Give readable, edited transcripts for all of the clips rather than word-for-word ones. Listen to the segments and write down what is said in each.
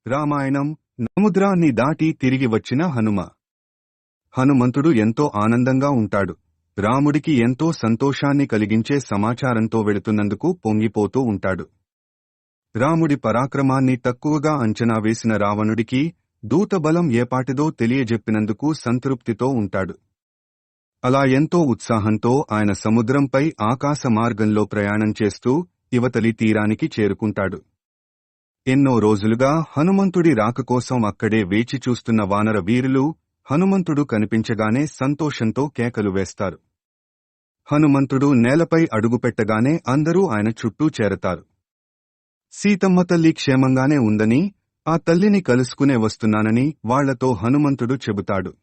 రామాయణం. సముద్రాన్ని దాటి తిరిగి వచ్చిన హనుమ. హనుమంతుడు ఎంతో ఆనందంగా ఉంటాడు. రాముడికి ఎంతో సంతోషాన్ని కలిగించే సమాచారంతో వెళుతున్నందుకు పొంగిపోతూ ఉంటాడు. రాముడి పరాక్రమాన్ని తక్కువగా అంచనా వేసిన రావణుడికి దూతబలం ఏపాటిదో తెలియజెప్పినందుకు సంతృప్తితో ఉంటాడు. అలా ఎంతో ఉత్సాహంతో ఆయన సముద్రంపై ఆకాశ మార్గంలో ప్రయాణం చేస్తూ ఇవతలి తీరానికి చేరుకుంటాడు. ఎన్నో రోజులుగా హనుమంతుడి రాకకోసం అక్కడే వేచి చూస్తున్న వానర వీరులు హనుమంతుడు కనిపించగానే సంతోషంతో కేకలు వేస్తారు. హనుమంతుడు నేలపై అడుగుపెట్టగానే అందరూ ఆయన చుట్టూ చేరతారు. సీతమ్మ తల్లి క్షేమంగానే ఉందని, ఆ తల్లిని కలుసుకునే వస్తున్నానని వాళ్లతో హనుమంతుడు చెబుతాడు.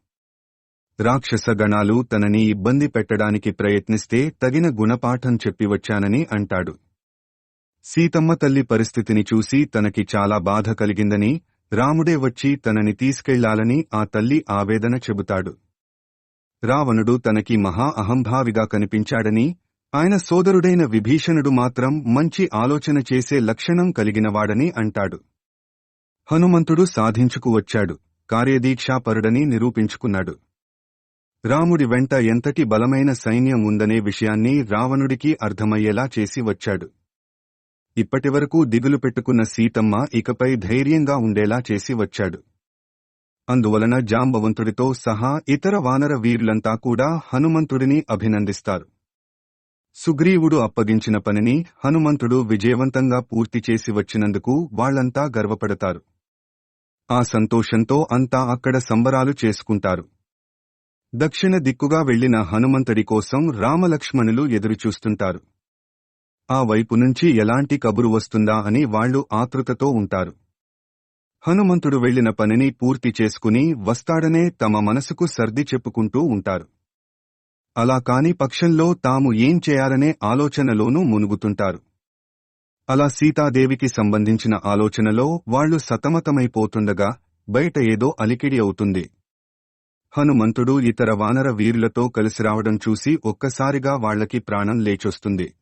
రాక్షస గణాలు తనని ఇబ్బంది పెట్టడానికి ప్రయత్నిస్తే తగిన గుణపాఠం చెప్పివచ్చానని అంటాడు. సీతమ్మ తల్లి పరిస్థితిని చూసి తనకి చాలా బాధ కలిగిందని, రాముడే వచ్చి తనని తీసుకెళ్లాలని ఆ తల్లి ఆవేదన చెబుతాడు. రావణుడు తనకి మహా అహంభావిగా కనిపించాడని, ఆయన సోదరుడైన విభీషణుడు మాత్రం మంచి ఆలోచన చేసే లక్షణం కలిగినవాడని అంటాడు. హనుమంతుడు సాధించుకువచ్చాడు, కార్యదీక్షాపరుడని నిరూపించుకున్నాడు. రాముడి వెంట ఎంతటి బలమైన సైన్యం ఉందనే విషయాన్ని రావణుడికి అర్థమయ్యేలా చేసి వచ్చాడు. ఇప్పటివరకు దిగులు పెట్టుకున్న సీతమ్మ ఇకపై ధైర్యంగా ఉండేలా చేసి వచ్చాడు. అందువలన జాంబవంతుడితో సహా ఇతర వానర వీరులంతా కూడా హనుమంతుడిని అభినందిస్తారు. సుగ్రీవుడు అప్పగించిన పనిని హనుమంతుడు విజయవంతంగా పూర్తి చేసి వచ్చినందుకు వాళ్లంతా గర్వపడతారు. ఆ సంతోషంతో అంతా అక్కడ సంబరాలు చేసుకుంటారు. దక్షిణ దిక్కుగా వెళ్లిన హనుమంతుడి కోసం రామలక్ష్మణులు ఎదురుచూస్తుంటారు. ఆ వైపు నుంచి ఎలాంటి కబురు వస్తుందా అని వాళ్లు ఆతృతతో ఉంటారు. హనుమంతుడు వెళ్లిన పనిని పూర్తి చేసుకుని వస్తాడనే తమ మనసుకు సర్ది చెప్పుకుంటూ ఉంటారు. అలా కాని పక్షంలో తాము ఏం చేయాలనే ఆలోచనలోనూ మునుగుతుంటారు. అలా సీతాదేవికి సంబంధించిన ఆలోచనలో వాళ్లు సతమతమైపోతుండగా బయట ఏదో అలికిడి అవుతుంది. హనుమంతుడు ఇతర వానర వీరులతో కలిసి రావడం చూసి ఒక్కసారిగా వాళ్లకి ప్రాణం లేచొస్తుంది.